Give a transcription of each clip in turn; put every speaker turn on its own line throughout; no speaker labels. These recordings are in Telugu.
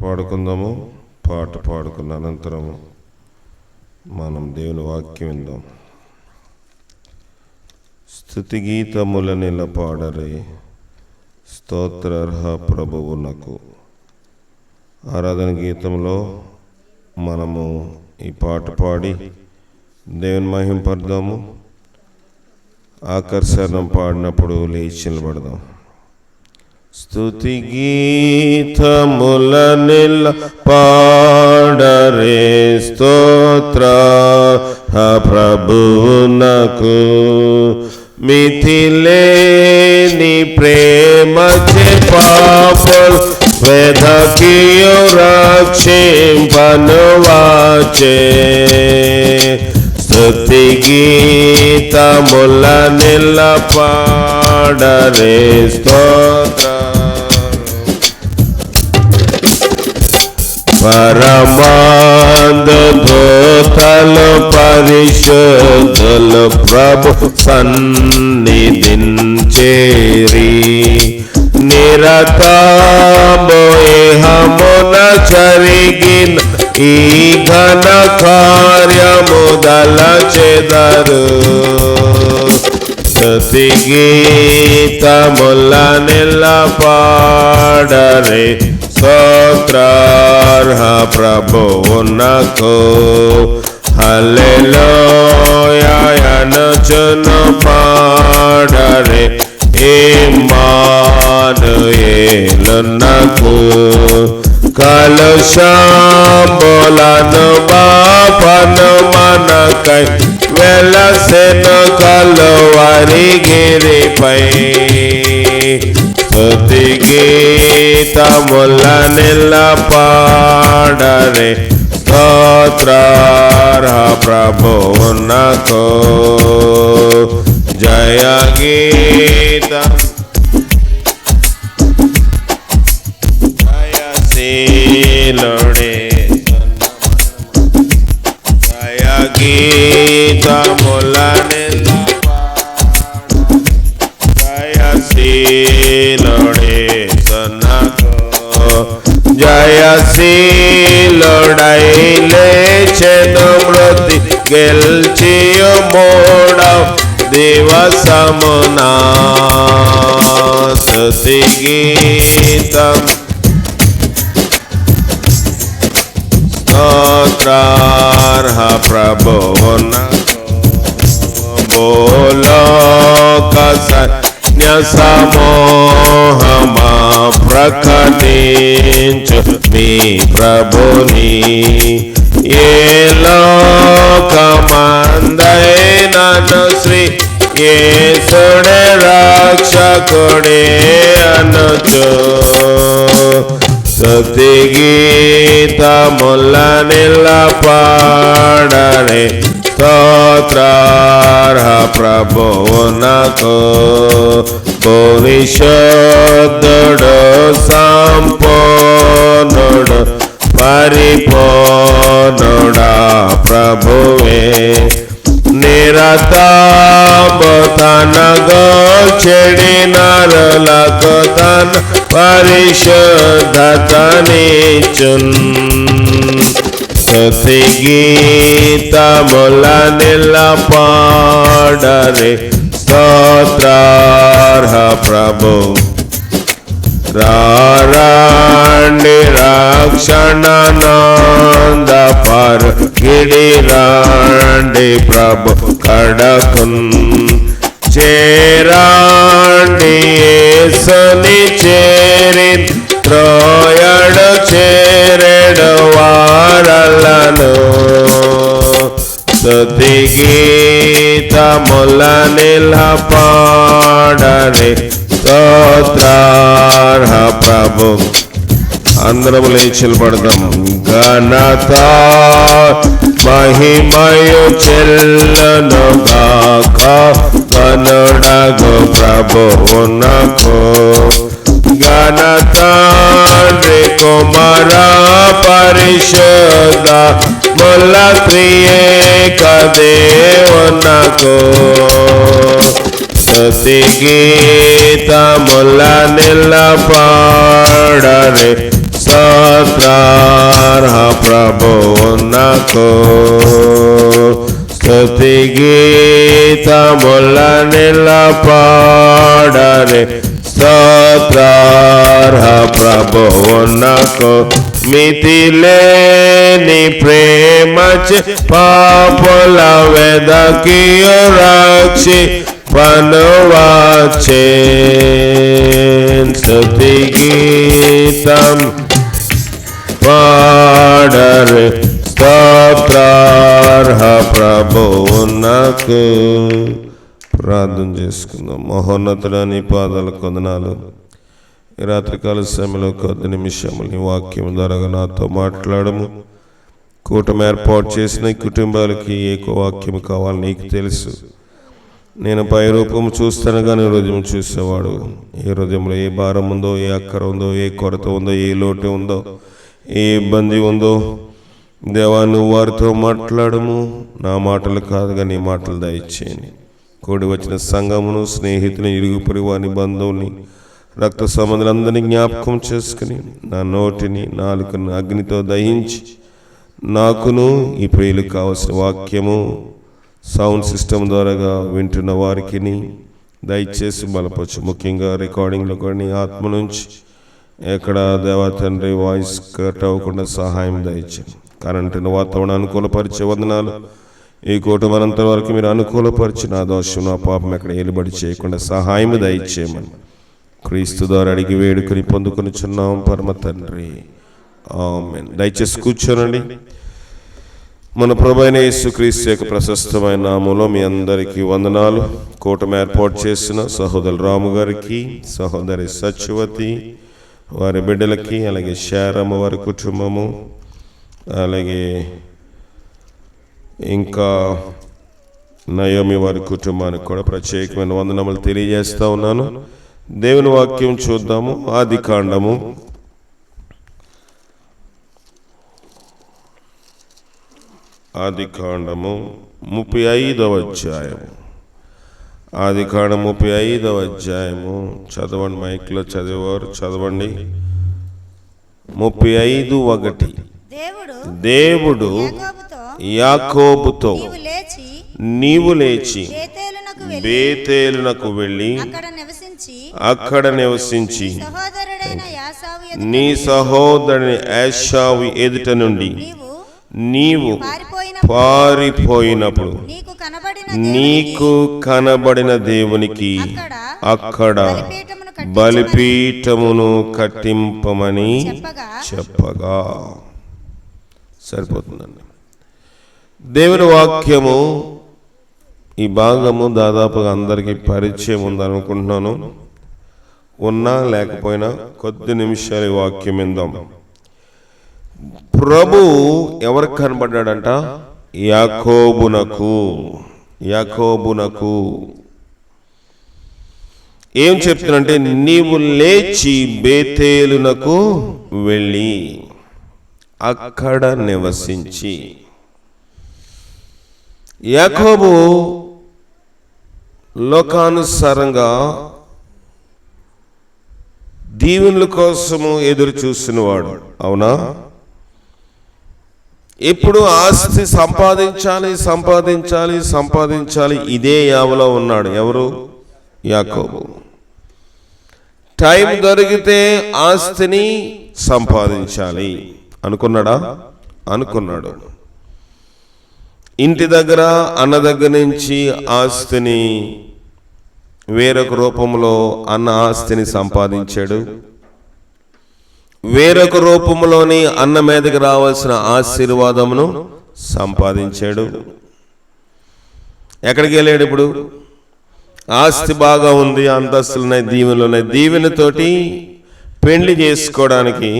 పాడుకుందాము. పాట పాడుకున్న అనంతరము మనం దేవుని వాక్యం విందాం. స్తుతి గీతములనెల పాడరే, స్తోత్రార్హ ప్రభువునకు. ఆరాధన గీతంలో మనము ఈ పాట పాడి దేవుని మహింపడదాము. ఆకర్షణం పాడినప్పుడు లేచి నిలబడదాం. స్తుతి గీతములనెల పాడరే, స్తోత్రార్హ ప్రభువునకు. మితిలేని ప్రేమచే పాపుల్ వెదకియు రక్షింపనువాచే. స్తుతి గీతములనెల పాడరే, స్తోత్ర పరమాంధోతలు పరిశుద్ధులు ప్రభు సన్నిధించేరి. నిరతము ఇహమున జరిగిన ఈ ఘన కార్యము దలచెదరు. స్తుతి గీతములనెల పాడరే, స్తోత్రార్హ ప్రభువునకు. హల్లెలూయా అనుచును పాడరే, ఇమ్మానుయేలునకు. కలుషంబులను పాపను మనకై వెలసెను కలువరి గిరిపై. స్తుతి గీతములనెల పాడరే, స్తోత్రార్హ ప్రభువునకు. జయ గీతం జయశీలుడే, జయ గీతములనెల జయశీలుడే సన్నకు. జయశీలుడై లేచెను మృతి గెల్చియు మూడవ దివసమునా. స్తుతి గీతం స్తోత్రార్హ ప్రభువునకు. భూలోక సైన్య సమూహమా ప్రకటించు మీ ప్రభుని. ఏ లోకమందైనను శ్రీ యేసుడే రక్షకుడే అనుచు. స్తుతి గీతములనెల పాడరే, స్తోత్రార్హ ప్రభువునకు. పరిశుద్ధుడు సంపూర్ణుడు పరిపూర్ణుడా ప్రభువే. నిరతము తన గోచెడి నరులకు తన పరిశుద్ధతనిచ్చున్. స్తుతి గీతములనెల పాడరే, స్తోత్రార్హ ప్రభు. రారండి రక్షణానంద పరుగిడి రండి ప్రభు కడకున్. చేరండి యేసుని చేరి త్రోయడు చేరెడు వారలను. స్తుతి గీతములనెల పాడరే, స్తోత్రార్హ ప్రభు. అందరము లేచి నిలబడదాం. ఘనత మహిమయు చెల్లును గాక కనుడగు ప్రభువునకు. ఘనత కుమార పరిశుద్ధ ముల త్రియేక దేవునకు. స్తుతి గీతములనెల పాడరే, స్తోత్రార్హ ప్రభువునకు స్తుతి గీతముల పాడరే స్తోత్రార్హ ప్రభువునకు మితిలేని ప్రేమచే పాపుల వెదకియు రక్షి పనువాచే స్తుతి గీతం పాడరే స్తోత్రార్హ ప్రభువునకు. ప్రార్థన చేసుకుందాం. మహోన్నతుడని పాదాల కొందనాలు. ఈ రాత్రికాల సమయంలో కొద్ది నిమిషములు నీ వాక్యం ద్వారా నాతో మాట్లాడము. కూటమి ఏర్పాటు చేసిన కుటుంబాలకి ఏకో వాక్యం కావాలి, నీకు తెలుసు. నేను పై రూపం చూస్తాను కానీ హృదయం చూసేవాడు. ఏ హృదయంలో ఏ భారం ఉందో, ఏ అక్కర ఉందో, ఏ కొరత ఉందో, ఏ లోటు ఉందో, ఏ ఇబ్బంది ఉందో దేవా నువ్వు వారితో మాట్లాడము. నా మాటలు కాదుగా నీ మాటలు దయచేయండి. కూడి వచ్చిన సంఘమును, స్నేహితుని, ఇరుగు పొరుగు బంధువుని, రక్త సంబంధులందరినీ జ్ఞాపకం చేసుకుని నా నోటిని నాలుకను అగ్నితో దహించి నాకును ఈ ప్రియులకు కావలసిన వాక్యము సౌండ్ సిస్టమ్ ద్వారాగా వింటున్న వారికి దయచేసి బలపరచు. ముఖ్యంగా రికార్డింగ్లో కూడా ఆత్మ నుంచి ఎక్కడ దేవా తండ్రి వాయిస్ కట్ అవ్వకుండా సహాయం దయచేయండి. కరెంటును వాతావరణం అనుకూలపరిచే వందనాలు. ఈ కుటుంబానంత వరకు మీరు అనుకూలపరిచి నా దోషం నా పాపం ఎక్కడ ఏలుబడి చేయకుండా సహాయం దయచేయమని క్రీస్తు ద్వారా అడిగి వేడుకొని పొందుకొనిచున్నాం పరమ తండ్రి, ఆమేన్. దయచేసి కూర్చోనండి. మన ప్రభువైన యేసుక్రీస్తు యొక్క ప్రశస్తమైన నామములో మీ అందరికీ వందనాలు. కూటమి ఏర్పాటు చేసిన సహోదరు రాము గారికి, సహోదరి సత్యవతి వారి బిడ్డలకి, అలాగే శారమ్మ వారి కుటుంబము, అలాగే ఇంకా నయోమి వారి కుటుంబానికి కూడా ప్రత్యేకమైన వందనములు తెలియజేస్తా ఉన్నాను. దేవుని వాక్యం చూద్దాము. ఆదికాండము 35వ అధ్యాయము. ఆదికాండం 35వ అధ్యాయము చదవండి. మైక్లో చదివేవారు చదవండి. 35:1 దేవుడు యాకోబుతో నీవు లేచి బేతేలునకు వెళ్ళి అక్కడ నివసించి నీ సహోదరుని ఏశావు ఎదుట నుండి నీవు పారిపోయినప్పుడు నీకు కనబడిన దేవునికి అక్కడ బలిపీఠమును కట్టింపమని చెప్పగా. సరిపోతుందండి. దేవుని వాక్యము ఈ భాగము దాదాపుగా అందరికీ పరిచయం ఉందనుకుంటున్నాను. ఉన్నా లేకపోయినా కొద్ది నిమిషాలు ఈ వాక్యం విందాం. ప్రభు ఎవరికి కనబడ్డాడంట? యాకోబునకు ఏం చెప్తున్నంటే, నీవు లేచి బేతేలునకు వెళ్ళి అక్కడ నివసించి. యాకోబు లోకానుసారంగా దీవెనల కోసము ఎదురు చూస్తున్నవాడు, అవునా? ఇప్పుడు ఆస్తి సంపాదించాలి ఇదే యావలో ఉన్నాడు. ఎవరు? యాకోబు. టైం దొరికితే ఆస్తిని సంపాదించాలి అనుకున్నాడా? అనుకున్నాడు. ఇంటి దగ్గర అన్న దగ్గర నుంచి ఆస్తిని వేరొక రూపంలో అన్న ఆస్తిని సంపాదించాడు. వేరొక రూపంలోని అన్న మీదకి రావాల్సిన ఆశీర్వాదమును సంపాదించాడు. ఎక్కడికి వెళ్ళాడు? ఇప్పుడు ఆస్తి బాగా ఉంది, అంతస్తులున్నాయి, దీవెనలు ఉన్నాయి. దీవెనతోటి పెళ్లి చేసుకోవడానికి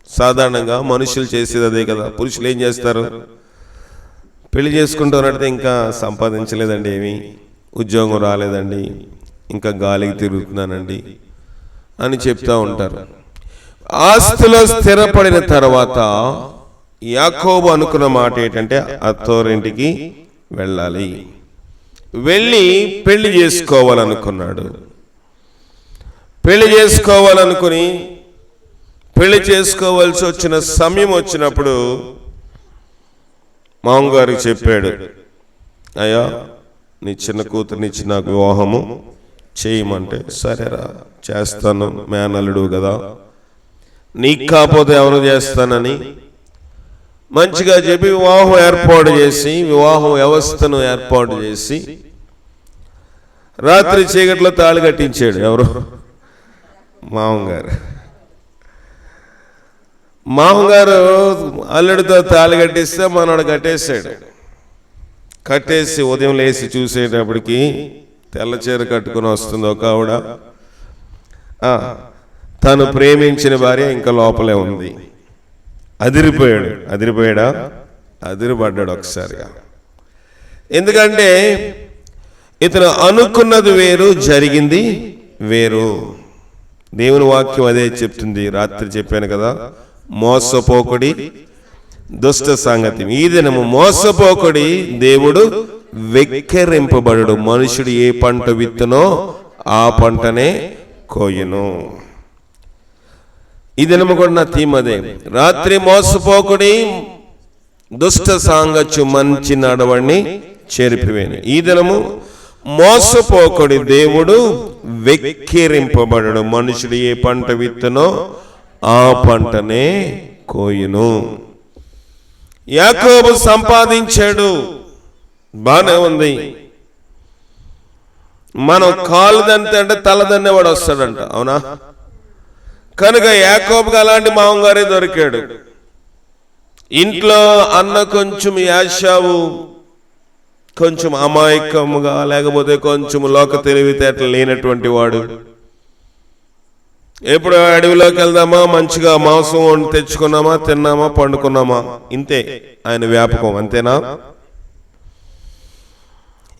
సాధారణంగా మనుషులు చేసేది అదే కదా. పురుషులు ఏం చేస్తారు? పెళ్లి చేసుకుంటారంటే ఇంకా సంపాదించలేదండి, ఏమి ఉద్యోగం రాలేదండి, ఇంకా గాలికి తిరుగుతున్నానండి అని చెప్తా ఉంటారు. ఆస్తిలో స్థిరపడిన తర్వాత యాకోబు అనుకున్న మాట ఏంటంటే, అత్తోరింటికి వెళ్ళాలి, వెళ్ళి పెళ్లి చేసుకోవాలనుకున్నాడు. పెళ్లి చేసుకోవాలనుకుని పెళ్లి చేసుకోవాల్సి వచ్చిన సమయం వచ్చినప్పుడు మామగారికి చెప్పాడు, అయ్యా నీ చిన్న కూతురునిచ్చి నాకు వివాహము చేయమంటే, సరేరా చేస్తాను, మేనల్లుడు కదా, నీకు కాకపోతే ఎవరు చేస్తానని మంచిగా చెప్పి వివాహం ఏర్పాటు చేసి, వివాహ వ్యవస్థను ఏర్పాటు చేసి రాత్రి చీకట్లో తాళి కట్టించాడు. ఎవరు? మామగారు. మామగారు అల్లుడితో తాళి కట్టిస్తే మనోడు కట్టేశాడు. కట్టేసి ఉదయం లేచి చూసేటప్పటికి తెల్ల చీర కట్టుకుని వస్తుంది ఒక ఆవిడ. తను ప్రేమించిన భార్య ఇంకా లోపలే ఉంది. అదిరిపోయాడు. అదిరిపడ్డాడు ఒకసారిగా. ఎందుకంటే ఇతను అనుకున్నది వేరు, జరిగింది వేరు. దేవుని వాక్యం అదే చెప్తుంది. రాత్రి చెప్పాను కదా, మోసపోకుడి దుష్ట సంగతి. ఈ దినము మోసపోకుడి, దేవుడు వెక్కిరింపబడు. మనుషుడు ఏ పంట విత్తునో ఆ పంటనే కోయును. ఈ దినము కూడా నా థీమ్ అదే. రాత్రి మోసపోకుడి, దుష్ట సాంగత్యం మంచి నడవడిని చెరిపివేను. ఈ దినము మోసపోకుడి, దేవుడు వెక్కిరింపబడడు. మనుషుడు ఏ పంట విత్తునో ఆ పంటనే కోయును. యాకోబు సంపాదించాడు, బానే ఉంది. మనం కాలు దంతే అంటే తలదన్నేవాడు వస్తాడంట, అవునా? కనుక యాకోబుకి అలాంటి మామగారే దొరికాడు. ఇంట్లో అన్న కొంచెం యాషావు కొంచెం అమాయకముగా, లేకపోతే కొంచెం లోక తెలివితేటలు లేనటువంటి వాడు. ఎప్పుడు అడవిలోకి వెళ్దామా, మంచిగా మాంసం వండి తెచ్చుకున్నామా, తిన్నామా, పండుకున్నామా, ఇంతే ఆయన వ్యాపకం, అంతేనా?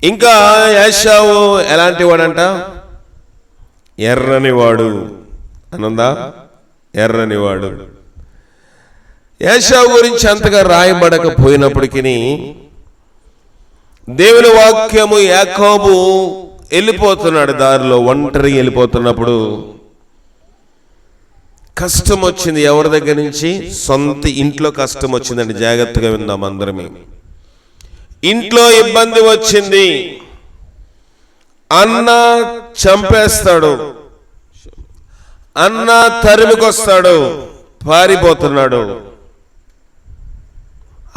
ఇంకా యాషావు ఎలాంటి వాడంట? ఎర్రనివాడు అనుందా? ఎర్రనివాడు. యాషావు గురించి అంతగా రాయబడకపోయినప్పటికీ దేవుని వాక్యము, యాకోబు వెళ్ళిపోతున్నాడు దారిలో, ఒంటరి వెళ్ళిపోతున్నప్పుడు కష్టం వచ్చింది. ఎవరి దగ్గర నుంచి? సొంత ఇంట్లో కష్టం వచ్చిందండి. జాగ్రత్తగా విందాం అందరమే. ఇంట్లో ఇబ్బంది వచ్చింది. అన్న చంపేస్తాడు, అన్న తరిమికొస్తాడు, పారిపోతున్నాడు.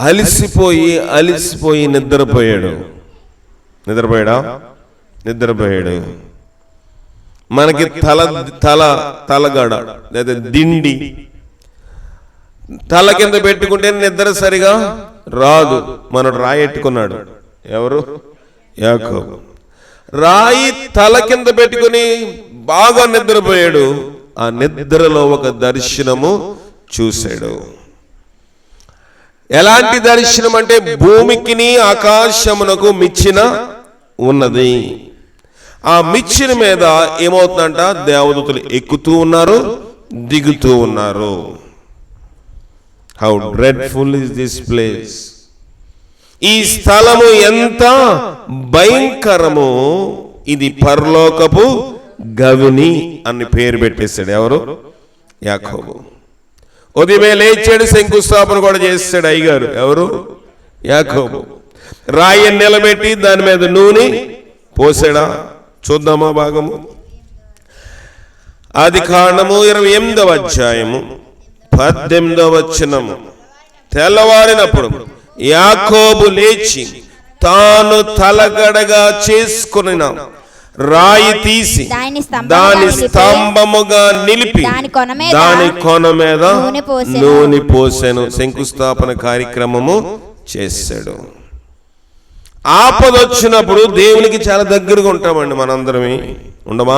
అలిసిపోయి నిద్రపోయాడు. మనకి తలగడ లేదా దిండి తల కింద పెట్టుకుంటే నిద్ర సరిగా రాదు. మనడు రాయెట్టుకున్నాడు. ఎవరు? యాకోబు. రాయి తల కింద పెట్టుకుని బాగా నిద్రపోయాడు. ఆ నిద్రలో ఒక దర్శనము చూశాడు. ఎలాంటి దర్శనం అంటే భూమికిని ఆకాశమునకు మిచ్చిన ఉన్నది. ఆ మిచ్చిన మీద ఏమవుతుందంట? దేవదూతలు ఎక్కుతూ ఉన్నారు, దిగుతూ ఉన్నారు. How dreadful is this place. ఈ స్థలము ఎంత భయంకరము, ఇది పరలోకపు గవిని అని పేరు పెట్టేశాడు. ఎవరు? యాకోబు. ఉదయమే లేచాడు, శంకుస్థాపన కూడా చేస్తాడు అయ్యగారు. ఎవరు? యాకోబు. రాయి నిలబెట్టి దాని మీద నూనె పోసాడా? చూద్దామా భాగము. ఆదికాండము 28వ అధ్యాయము 18వ వచనము. తెల్లవారినప్పుడు యాకోబు లేచి తాను తలగడగా చేసుకున్న రాయి తీసి దాని స్తంభముగా నిలిపి దాని కొన మీద నూనె పోసెను. శంకుస్థాపన కార్యక్రమము చేశాడు. ఆపదొచ్చినప్పుడు దేవునికి చాలా దగ్గరగా ఉంటామండి మనందరమే, ఉండమా?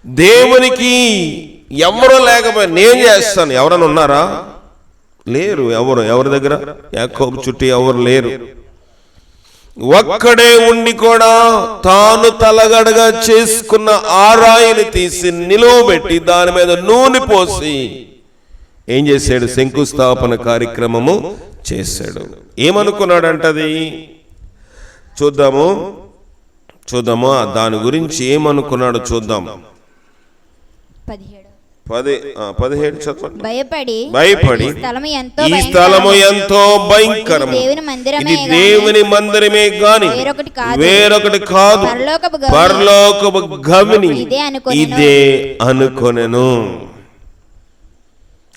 దేవునికి ఎవరు లేకపోయినా నేను చేస్తాను. ఎవరైనా ఉన్నారా? లేరు. ఎవరి దగ్గర? యాకోబు చుట్టూ ఎవరు లేరు. ఒక్కడే ఉండి కూడా తాను తలగడగా చేసుకున్న ఆ రాయిని తీసి నిలువబెట్టి దాని మీద నూనె పోసి ఏం చేశాడు? శంకుస్థాపన కార్యక్రమము చేశాడు. ఏమనుకున్నాడంటది? చూద్దాము. దాని గురించి ఏమనుకున్నాడు చూద్దాం. 17 చదవండి.
భయపడి
ఈ స్థలము ఎంతో భయంకరం, ఇది దేవుని మందిరమే గాని వేరొకటి కాదు, పరలోకపు గవిని ఇదే అనుకొనెను.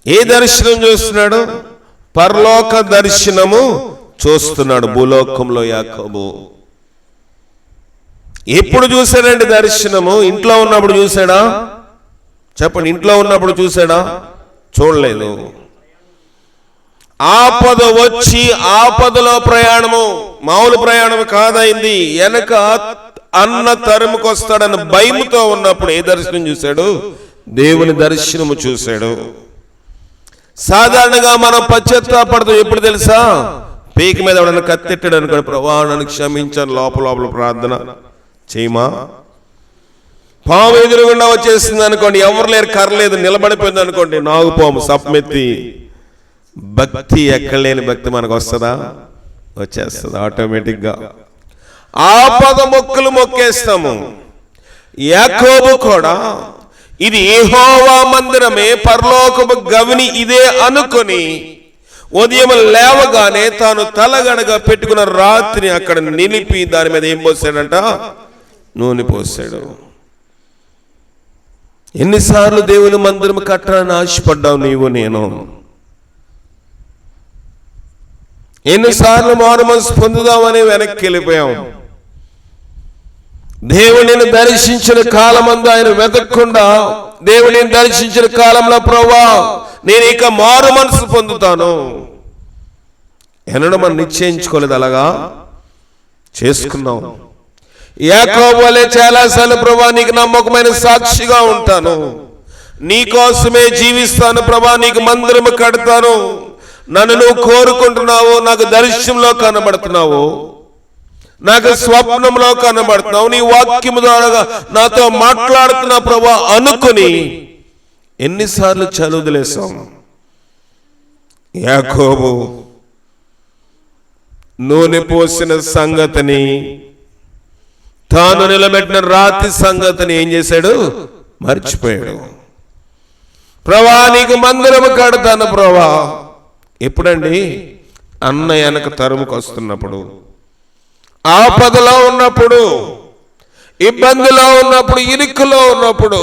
ఏ దర్శనం చూస్తున్నాడు? పరలోక దర్శనము చూస్తున్నాడు. భూలోకంలో యాకోబు ఎప్పుడు చూశాడండి దర్శనము? ఇంట్లో ఉన్నప్పుడు చూశాడా? చెప్పండి, ఇంట్లో ఉన్నప్పుడు చూశాడా? చూడలేదు. ఆపద వచ్చి ఆపదలో ప్రయాణము మామూలు ప్రయాణం కాదైంది. వెనక అన్న తరుముకొస్తాడన్న భయముతో ఉన్నప్పుడు ఏ దర్శనం చూశాడు? దేవుని దర్శనము చూశాడు. సాధారణంగా మనం పశ్చాత్తాపడతాం ఎప్పుడు తెలుసా? పీక మీద ఎవడన్నా కత్తెట్టాడు అనుకోండి, ప్రభువా నన్ను క్షమించాను, లోపల ప్రార్థన చేయమా. పాము ఎదురుగుండా వచ్చేసింది అనుకోండి, ఎవరు లేరు, కర్రలేదు, నిలబడిపోయింది అనుకోండి, నాగుపాము సప్మెత్తి. భక్తి ఎక్కడలేని భక్తి మనకు వస్తుందా? వచ్చేస్తుంది ఆటోమేటిక్గా. ఆపద మొక్కులు మొక్కేస్తాము. యాకోబు కూడా ఇది యెహోవా మందిరమే, పరలోకపు గవిని ఇదే అనుకొని ఉదయం లేవగానే తాను తలగడగా పెట్టుకున్న రాత్రిని అక్కడ నిలిపి దాని మీద ఏం పోసాడంట? నూనె పోసాడు. ఎన్నిసార్లు దేవుని మందిరం కట్టాలని ఆశపడ్డావు నీవు నేను? ఎన్నిసార్లు మారు మనసు పొందుదామని వెనక్కి వెళ్ళిపోయాం. దేవుడిని దర్శించిన కాలమందు ఆయన వెతకకుండా, దేవుడిని దర్శించిన కాలంలో ప్రభువా నేను ఇక మారు మనసు పొందుతాను ఎన్నడూ మనం నిశ్చయించుకోలేదు. అలాగా చేసుకున్నాం. యాకోబు వలె చాలాసార్లు ప్రభువా నీకు నమ్మకమైన సాక్షిగా ఉంటాను, నీ కోసమే జీవిస్తాను ప్రభువా, నీకు మందిరము కడతాను, నన్ను నువ్వు కోరుకుంటున్నావు, నాకు దర్శనంలో కనబడుతున్నావు, నాకు స్వప్నంలో కనబడుతున్నావు, నీ వాక్యము ద్వారా నాతో మాట్లాడుతున్నా ప్రభువా అనుకుని ఎన్నిసార్లు చదువులేసాం. యాకోబు నూనె పోసిన సంగతిని, తాను నిలబెట్టిన రాతి సంగతిని ఏం చేశాడు? మర్చిపోయాడు. ప్రభువా నీకు మందిరము కడతాను ప్రభువా. ఎప్పుడండి? అన్న వెనక తరుముకు వస్తున్నప్పుడు, ఆపదలో ఉన్నప్పుడు, ఇబ్బందిలో ఉన్నప్పుడు, ఇరుకులో ఉన్నప్పుడు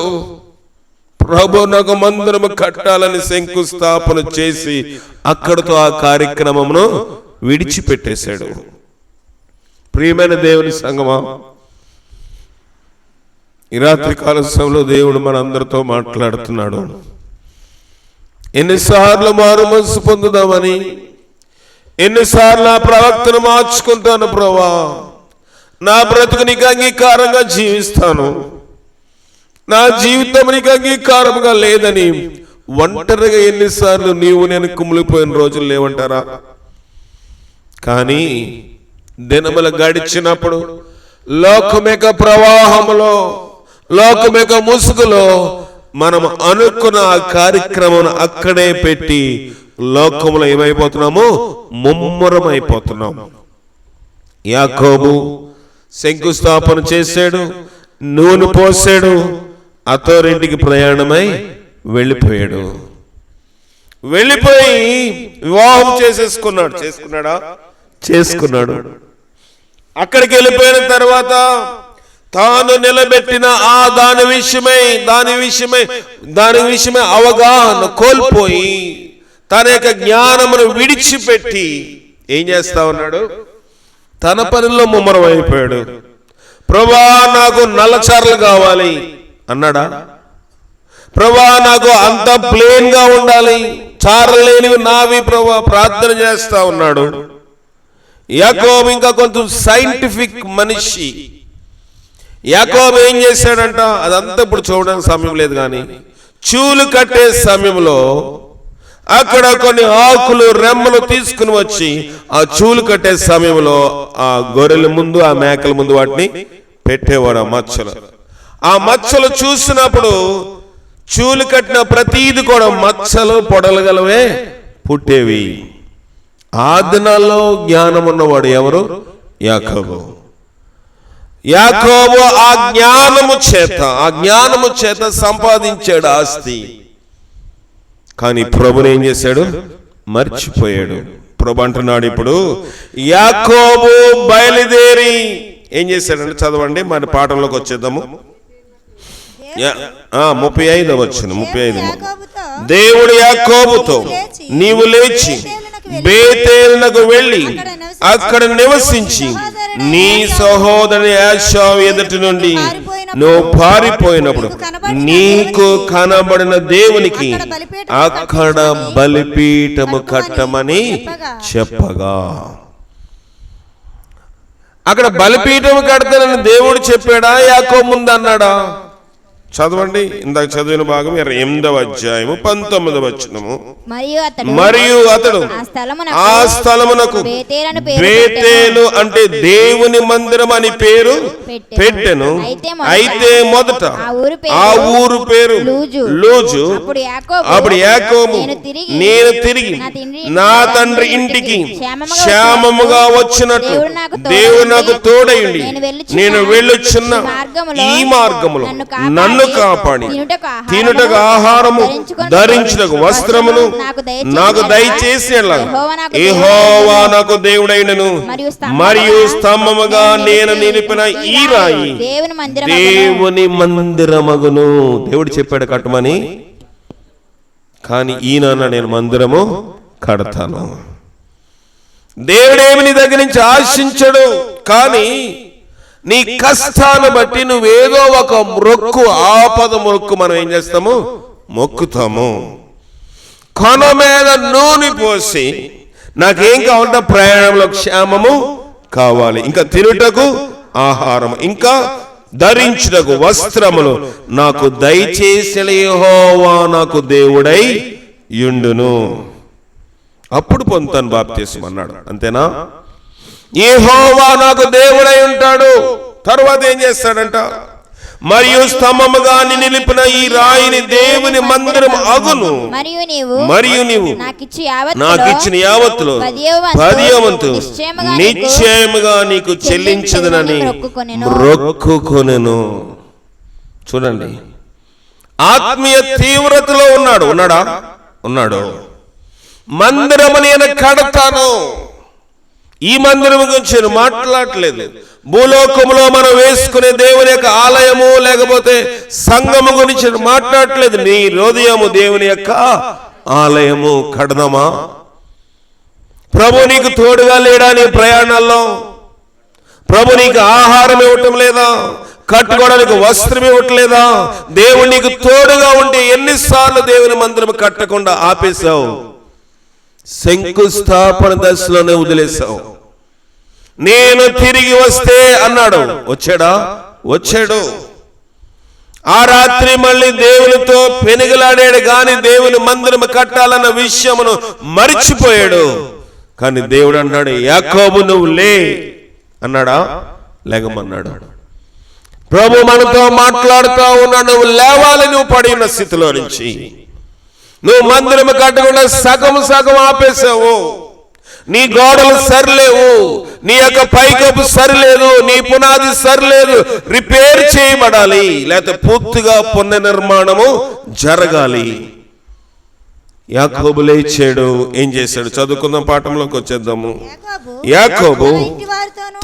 ప్రభు నాకు మందిరము కట్టాలని శంకుస్థాపన చేసి అక్కడితో ఆ కార్యక్రమమును విడిచిపెట్టేశాడు. ప్రియమైన దేవుని సంగమా, ఈ రాత్రి కాల సమయంలో దేవుడు మనందరితో మాట్లాడుతున్నాడు. ఎన్నిసార్లు మారు మనసు పొందుదామని, ఎన్నిసార్లు నా ప్రవక్తను మార్చుకుంటాను ప్రభువా, నా బ్రతుకు నీకు అంగీకారంగా జీవిస్తాను, నా జీవితం నీకు అంగీకారంగా లేదని ఒంటరిగా ఎన్నిసార్లు నీవు నేను కుమిలిపోయిన రోజులు లేవంటారా? కానీ దినములు గడిచినప్పుడు లోకమేక ప్రవాహంలో, లోకమేక ముసుగులో మనం అనుకున్న ఆ కార్యక్రమం అక్కడే పెట్టి లోకంలో ఏమైపోతున్నాము? ముమ్మరం అయిపోతున్నాము. యాకోబు శంకుస్థాపన చేశాడు, నూనె పోసాడు, అతోరింటికి ప్రయాణమై వెళ్ళిపోయాడు. వెళ్ళిపోయి వివాహం చేసుకున్నాడు. అక్కడికి వెళ్ళిపోయిన తర్వాత తాను నిలబెట్టిన ఆ దాని విషయమై అవగాహన కోల్పోయి తన యొక్క జ్ఞానమును విడిచిపెట్టి ఏం చేస్తా ఉన్నాడు? తన పనిలో ముమ్మరం అయిపోయాడు. ప్రభువా నాకు నల్లచారలు కావాలి అన్నాడా? ప్రభువా నాకు అంత ప్లేన్ గా ఉండాలి, చారలు లేనివి నావి ప్రభువా ప్రార్థన చేస్తా ఉన్నాడు. యాకోబు ఇంకా కొంచెం సైంటిఫిక్ మనిషి. యాకోబు ఏం చేశాడంట? అదంతా ఇప్పుడు చూడడానికి సమయం లేదు, కానీ చూలు కట్టే సమయంలో అక్కడ కొన్ని ఆకులు రెమ్మలు తీసుకుని వచ్చి ఆ చూలు కట్టే సమయంలో ఆ గొర్రెల ముందు, ఆ మేకల ముందు వాటిని పెట్టేవాడు. ఆ మచ్చలు చూసినప్పుడు చూలు కట్టిన ప్రతీది కూడా మచ్చలు పొడలగలవే పుట్టేవి. ఆ దినాల్లో జ్ఞానం ఉన్నవాడు ఎవరు? యాకోబు. ఆ జ్ఞానము చేత సంపాదించాడు ఆస్తి. కానీ ప్రభుని ఏం చేశాడు? మర్చిపోయాడు. ప్రభు అంటున్నాడు ఇప్పుడు, యాకోబు బయలుదేరి ఏం చేశాడంటే, చదవండి మన పాఠంలోకి వచ్చేద్దాము. 35వ వచనం. 35. దేవుడు యాకోబుతో, నీవు లేచి బేతేలునకు వెళ్ళి అక్కడ నివసించి నీ సహోదరుని ఏశావు ఎదుటి నుండి నువ్వు పారిపోయినప్పుడు నీకు కనబడిన దేవునికి అక్కడ బలిపీఠము కట్టమని చెప్పగా. అక్కడ బలిపీఠము కడతానని దేవుడు చెప్పాడా, యాకోబు ముందు అన్నాడా? చదవండి, ఇందాక చదివిన భాగం 8వ అధ్యాయము 19వ వచనము. మరియు అతడు ఆ స్థలమునకు బేతేలు అంటే దేవుని మందిరం అని పేరు పెట్టెను. అయితే మొదట ఆ ఊరు పేరు లూజు. అప్పుడు యాకోబు, నేను తిరిగి నా తండ్రి ఇంటికి క్షేమముగా వచ్చినట్లు దేవుడు నాకు తోడయుండి నేను వెళ్ళుచున్న ఈ మార్గములో నన్ను కాపాడి తినుటకు ఆహారము, ధరించుటకు వస్త్రమును నాకు దయచేసి యెహోవా నాకు దేవుడైనను మరియు స్తంభముగా నేను నిలిపిన ఈ రాయి దేవుని మందిరమగును. దేవుడు చెప్పాడు కట్టమని, కానీ ఈయన నేను మందిరము కడతాను. దేవుడేమి నీ దగ్గర నుంచి ఆశించడు, కానీ నీ కష్టాన్ని బట్టి నువ్వేదో ఒక మొక్కు, ఆపద మొక్కు మనం ఏం చేస్తాము? మొక్కుతాము. కొన మీద నూనె పోసి నాకేం కావాలంటే ప్రయాణంలో క్షేమము కావాలి, ఇంకా తినుటకు ఆహారం, ఇంకా ధరించుటకు వస్త్రములు నాకు దయచేసి యెహోవా నాకు దేవుడై యుండును, అప్పుడు పొందుతాను బాప్తిస్మం అన్నాడు. అంతేనా? యెహోవా నాకు దేవుడై ఉంటాడు. తర్వాత ఏం చేస్తాడంట? మరియు స్తంభముగా నిలిపిన ఈ రాయిని దేవుని మందిరం అగును. మరియు నీవు నాకిచ్చిన యావత్తులో 10వ వంతు నిశ్చయముగా నీకు చెల్లించదనని మొక్కుకొనెను. చూడండి, ఆత్మీయ తీవ్రతలో ఉన్నాడు. మందిరము నేను కడతాను. ఈ మందిరం గురించి నేను మాట్లాడలేదు. భూలోకములో మనం వేసుకునే దేవుని యొక్క ఆలయము లేకపోతే సంఘము గురించి మాట్లాడలేదు. నీ హృదయము దేవుని యొక్క ఆలయము కడదామా? ప్రభు నీకు తోడుగా లేడా? నీ ప్రయాణాల్లో ప్రభు నీకు ఆహారం ఇవ్వటం లేదా? కట్టుకోవడానికి వస్త్రం ఇవ్వట్లేదా? దేవుడు నీకు తోడుగా ఉంటే ఎన్నిసార్లు దేవుని మందిరం కట్టకుండా ఆపేశావు? శంకుస్థాపన దశలోనే వదిలేశావు. నేను తిరిగి వస్తే అన్నాడు. వచ్చాడు. ఆ రాత్రి మళ్ళీ దేవునితో పెనుగులాడాడు, గాని దేవుని మందిరం కట్టాలన్న విషయమును మర్చిపోయాడు. కానీ దేవుడు అన్నాడు, యాకోబు నువ్వు లే అన్నాడా? లేగమన్నాడు. ప్రభు మనతో మాట్లాడుతూ ఉన్నాడు. నువ్వు లేవాలి, నువ్వు పడిన స్థితిలో నుంచి. నువ్వు మందిరం కట్టకుండా సగం ఆపేసావు. నీ గోడలు సరిలేవు, నీ యొక్క పైకప్పు సరిలేదు, నీ పునాది సరిలేదు, రిపేర్ చేయబడాలి, లేకపోతే పూర్తిగా పునర్నిర్మాణము జరగాలి. యాకోబు లేచాడు. ఏం చేశాడు? చదువుకుందాం, పాఠంలోకి వచ్చేద్దాము. యాకోబు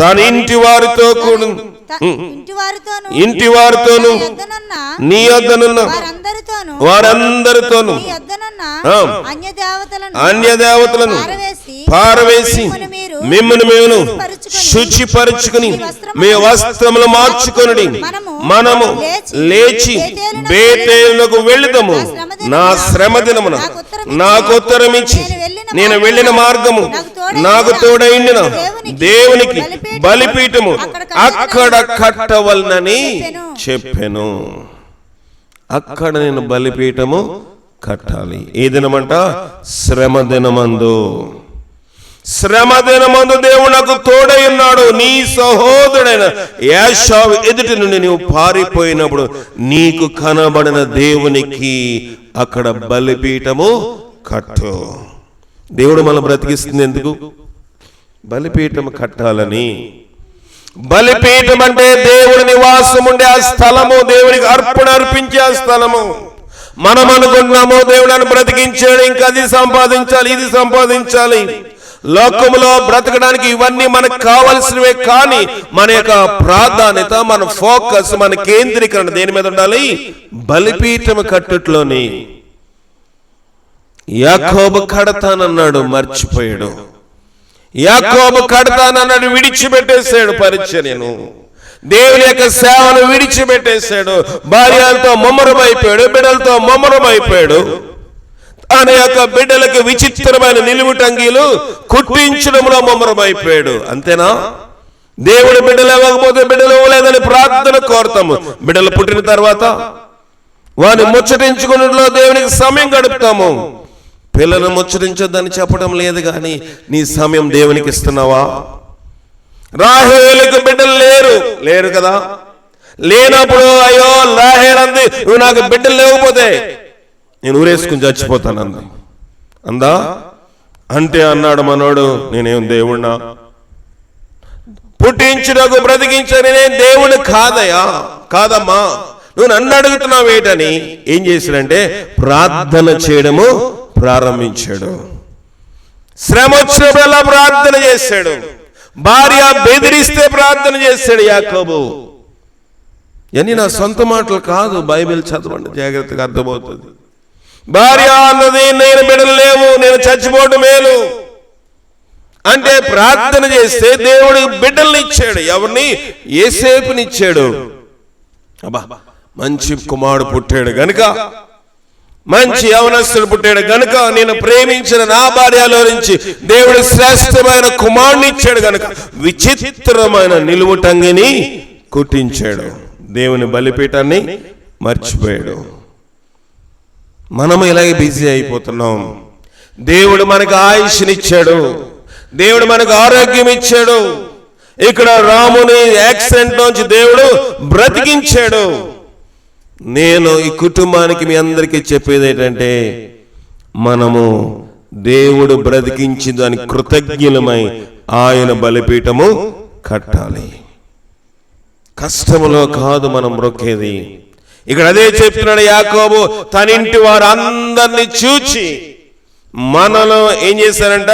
తన ఇంటి వారితో కూడా ఇంటి వారితోను నీ యొద్దనున్న వారందరితోను అన్యదేవతలను పారవేసి మిమ్మల్ని మేము శుచిపరుచుకుని మీ వస్త్రములు మార్చుకొనుడి. మనము లేచి బేతేలునకు వెళుదాము. నా శ్రమ దినమున నాకు ఉత్తరమిచ్చి నేను వెళ్ళిన మార్గము నాకు తోడైండిన దేవునికి బలిపీఠము అక్కడ కట్టవలనని చెప్పెను. అక్కడ నేను బలిపీఠము కట్టాలి. ఏ దినమంట? శ్రమ దినమందు. శ్రమ దినమందు దేవుడు నాకు తోడై ఉన్నాడు. నీ సహోదరుడైన ఏశావు ఎదుటి నుండి నీవు పారిపోయినప్పుడు నీకు కనబడిన దేవునికి అక్కడ బలిపీఠము కట్టు. దేవుడు మనం బ్రతికిస్తుంది ఎందుకు? బలిపీఠం కట్టాలని. బలిపీఠం అంటే దేవుడి నివాసం ఉండే ఆ స్థలము, దేవునికి అర్పణ అర్పించే ఆ స్థలము. మనం అనుకుంటున్నాము దేవుడు నన్ను బ్రతికించాడు, ఇంకా అది సంపాదించాలి, ఇది సంపాదించాలి. లోకములో బ్రతకడానికి ఇవన్నీ మనకు కావలసినవే. కానీ మన యొక్క ప్రాధాన్యత, మన ఫోకస్, మన కేంద్రీకరణ దేని మీద ఉండాలి? బలిపీఠం కట్టుట్లోని. యాకోబు కడతానన్నాడు, మర్చిపోయాడు. యాకోబు కడతానన్నాడు, విడిచిపెట్టేశాడు పరిచర్యను, దేవుని యొక్క సేవను విడిచిపెట్టేశాడు. భార్యలతో మమ్మరమైపోయాడు, బిడ్డలతో మమ్మరమైపోయాడు. తన యొక్క బిడ్డలకు విచిత్రమైన నిలువుటంగీలు కుట్టించడంలో మమ్మరమైపోయాడు. అంతేనా? దేవుడు బిడ్డలు ఇవ్వకపోతే బిడ్డలు ఇవ్వలేదని ప్రార్థన కోరుతాము. బిడ్డలు పుట్టిన తర్వాత వారిని ముచ్చటించుకున్నట్లో దేవునికి సమయం గడుపుతాము. పిల్లలను ముచ్చటించొద్దని చెప్పడం లేదు, కానీ నీ సమయం దేవునికి ఇస్తున్నావా? రాహేలుకు బిడ్డలు లేరు కదా. లేనప్పుడు అయ్యో రాహేల్ అంది, నువ్వు నాకు బిడ్డలు లేకపోతే నేను ఊరేసుకుని చచ్చిపోతాను అందా. అంటే అన్నాడు మనోడు, నేనేం దేవుణ్ణా? పుట్టించుటకు బ్రతికించని నేను దేవుడు కాదమ్మా, నువ్వు నన్ను అడుగుతున్నావు ఏంటని ఏం చేశాడంటే ప్రార్థన చేయడము ప్రారంభించాడు. శ్రమ వచ్చినప్పుడల్లా ప్రార్థన చేశాడు. భార్య బెదిరిస్తే ప్రార్థన చేశాడు యాకోబు. ఇవన్నీ నా సొంత మాటలు కాదు, బైబిల్ చదవండి, జాగ్రత్తగా అర్థమవుతుంది. భార్య అన్నది, నేను బిడ్డలు లేవు, నేను చచ్చిపోవడం మేలు అంటే ప్రార్థన చేస్తే దేవుడు బిడ్డల్ని ఇచ్చాడు. ఎవరిని? యోసేపునిచ్చాడు. అబ్బా, మంచి కుమారుడు పుట్టాడు గనుక, మంచి యవనస్తుడు పుట్టాడు గనుక, నేను ప్రేమించిన నా భార్యలో నుంచి దేవుడు శ్రేష్టమైన కుమారుని ఇచ్చాడు గనుక విచిత్రమైన నిలువుటంగిని కుట్టించాడు. దేవుని బలిపీఠాన్ని మర్చిపోయాడు. మనము ఇలాగే బిజీ అయిపోతున్నాం. దేవుడు మనకు ఆయుష్నిచ్చాడు, దేవుడు మనకు ఆరోగ్యం ఇచ్చాడు. ఇక్కడ రాముని యాక్సిడెంట్ నుంచి దేవుడు బ్రతికించాడు. నేను ఈ కుటుంబానికి మీ అందరికీ చెప్పేది ఏంటంటే, మనము దేవుడు బ్రతికించిన దానికి కృతజ్ఞులమై ఆయన బలిపీఠము కట్టాలి. కష్టములో కాదు మనం మొక్కేది. ఇక్కడ అదే చెప్తున్నాడు యాకోబు. తన ఇంటి వారు అందరినీ చూచి మనలో ఏం చేశారంట?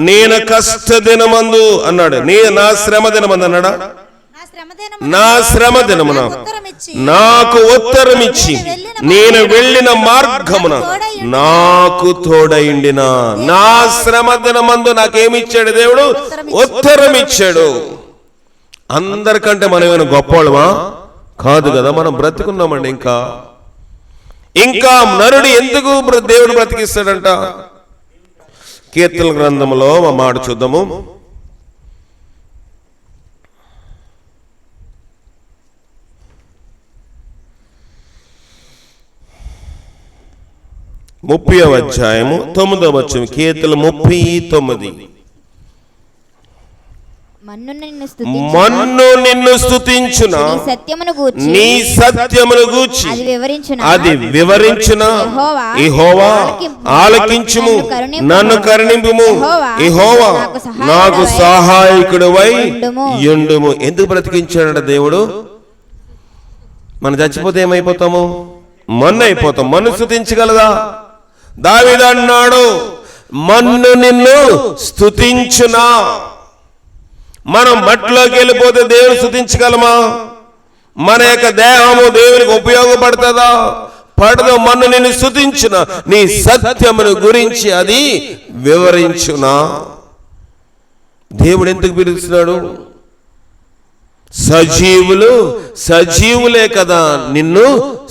నేను కష్ట దినమందు అన్నాడు, నా శ్రమ దినమందు అన్నాడా? నా శ్రమ దినమున నాకు ఉత్తరం ఇచ్చి నేను వెళ్ళిన మార్గమున నాకు తోడైండిన. నా శ్రమ దినమందు నాకేమిచ్చాడు దేవుడు? ఉత్తరం ఇచ్చాడు. అందరికంటే మనం ఏమైనా గొప్పవాళ్ళమా? కాదు కదా, మనం బ్రతుకున్నామండి. ఇంకా నరుడు ఎందుకు దేవుడు బ్రతికిస్తాడంట? కీర్తన గ్రంథంలో మా మాట చూద్దాము. ముప్పైవ అధ్యాయము 9వ వచనం. కీర్తన 30:9. మన్ను నిన్ను స్తుతించున, నీ సత్యమును గూర్చి అది వివరించున. యెహోవా ఆలకించుము, నన్ను కరుణింపుము. యెహోవా నాకు సహాయకుడివై యుండుము. ఎందుకు బ్రతికించాడ దేవుడు? మనం చచ్చిపోతే ఏమైపోతాము? మన్ను అయిపోతాం. మన్ను స్తుతించగలదా? దావీదు అన్నాడు, మన్ను నిన్ను స్తుతించునా. మనం మట్టిలోకి వెళ్ళిపోతే దేవుని స్తుతించగలమా? మన యొక్క దేహము దేవునికి ఉపయోగపడుతుందా? పడదు. మన్ను నిన్ను స్తుతించున, నీ సత్యమును గురించి అది వివరించునా. దేవుడు ఎందుకు పిలుస్తున్నాడు? సజీవులే కదా నిన్ను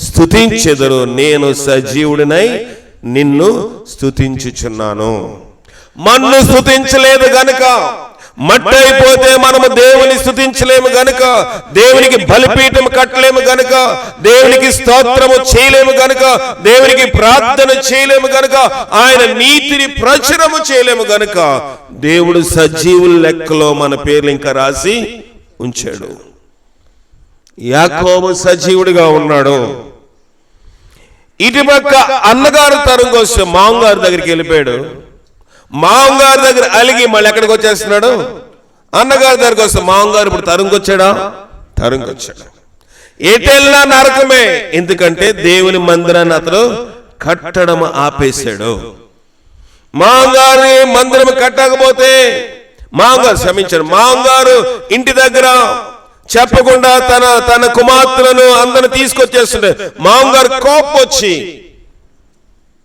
స్తుతించెదరు. నేను సజీవుడినై నిన్ను స్తుతించుచున్నాను. మన్ను స్తుతించలేదు గనుక, మట్టి అయిపోతే మనము దేవుని స్తుతించలేము గనుక, దేవునికి బలిపీఠం కట్టలేము గనుక, దేవునికి స్తోత్రము చేయలేము గనుక, దేవునికి ప్రార్థన చేయలేము గనుక, ఆయన నీతిని ప్రచురము చేయలేము గనుక దేవుడు సజీవుల లెక్కలో మన పేర్లు ఇంకా రాసి ఉంచాడు. యాకోబు సజీవుడిగా ఉన్నాడు. ఇటుపక్క అన్నగారు తరుంగొస్తే మామగారి దగ్గరికి వెళ్ళిపోయాడు. మామగారి దగ్గర అలిగి మళ్ళీ ఎక్కడికి వచ్చేస్తున్నాడు? అన్నగారి దగ్గరికి వస్తే మామగారు ఇప్పుడు తరుంగొచ్చాడా? తరుంగొచ్చాడు. ఎటెల్లా నరకమే. ఎందుకంటే దేవుని మందిరాన్ని అతను కట్టడం ఆపేశాడు. మాంగారు మందిరం కట్టకపోతే మాంగారు ఇంటి దగ్గర చెప్పకుండా తన కుమార్తెలను అందరిని తీసుకొచ్చేస్తుండే. మాంగారు కోపం వచ్చి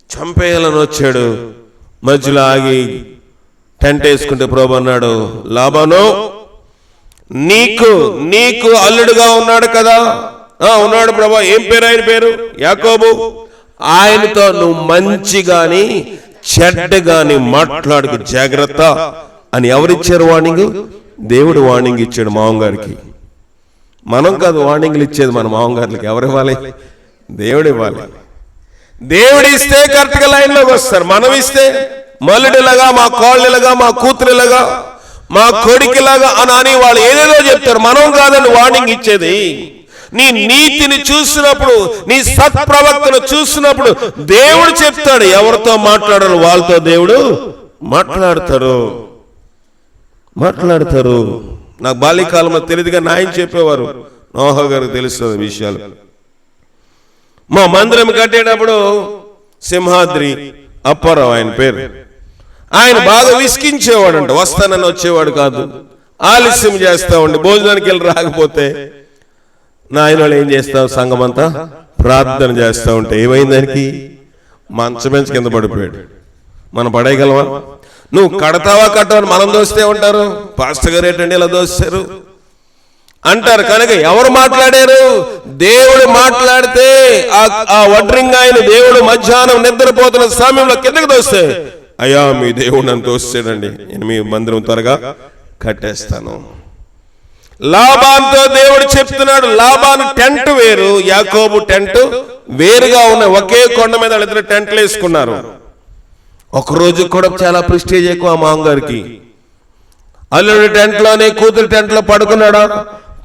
చంపేయాలని వచ్చాడు. మధ్యలో ఆగి టెంట్ వేసుకుంటే ప్రభు అన్నాడు, లాబాను నీకు అల్లుడుగా ఉన్నాడు కదా. ఉన్నాడు ప్రభు. ఏం పేరు? ఆయన పేరు యాకోబు. ఆయనతో నువ్వు మంచి గాని చెడ్డ గాని మాట్లాడుకు జాగ్రత్త అని ఎవరిచ్చారు వార్నింగ్? దేవుడు వార్నింగ్ ఇచ్చాడు మామగారికి. మనం కాదు వార్నింగ్లు ఇచ్చేది మన మామగారికి. ఎవరు ఇవ్వాలి? దేవుడు ఇవ్వాలి. దేవుడు ఇస్తే కరెక్ట్గా లైన్లోకి వస్తారు. మనం ఇస్తే మల్లుడిలాగా, మా కోళ్ళలాగా, మా కూతురులాగా, మా కొడుకులాగా అని వాళ్ళు ఏదేదో చెప్తారు. మనం కాదని వార్నింగ్ ఇచ్చేది. నీ నీతిని చూసినప్పుడు, నీ సత్ప్రవర్తన చూసినప్పుడు దేవుడు చెప్తాడు ఎవరితో మాట్లాడాలి. వాళ్ళతో దేవుడు మాట్లాడతారు. నాకు బాల్యకాలంలో తెలియదుగా నాయన చెప్పేవారు. నోహ గారికి తెలుస్తుంది విషయాలు. మా మందిరం కట్టేటప్పుడు సింహాద్రి అప్పారావు ఆయన పేరు. ఆయన బాగా విసికించేవాడంట. వస్తానని వచ్చేవాడు కాదు. ఆలస్యం చేస్తా ఉండి భోజనానికి వెళ్ళి రాకపోతే నాయన వాళ్ళు ఏం చేస్తావు? సంఘం అంతా ప్రార్థన చేస్తూ ఉంటే ఏమైంది? దానికి మంచబెంచ్ కింద పడిపోయాడు. మనం పడేయగలవా? నువ్వు కడతావా కట్టవని మనం దోస్తే ఉంటారు. పాస్టర్ గారు ఏంటండి ఇలా దోస్తారు అంటారు. కనుక ఎవరు మాట్లాడారు? దేవుడు మాట్లాడితే ఆ వడ్రింగ్ ఆయన దేవుడు మధ్యాహ్నం నిద్రపోతున్న సమయంలో కిందకి దోస్తే, అయ్యా మీ దేవుడు నన్ను దోస్తాడండి, నేను మీ మందిరం త్వరగా కట్టేస్తాను. లాబాన్తో దేవుడు చెప్తున్నాడు. లాబాను టెంట్ వేరు, యాకోబు టెంట్ వేరుగా ఉన్నాయి. ఒకే కొండ మీద వాళ్ళిద్దరు టెంట్లు వేసుకున్నారు. ఒకరోజు కూడా చాలా ప్రెస్టేజ్ ఎక్కువ మామగారికి. అల్లుడి టెంట్లోనే కూతురు టెంట్లో పడుకున్నాడా?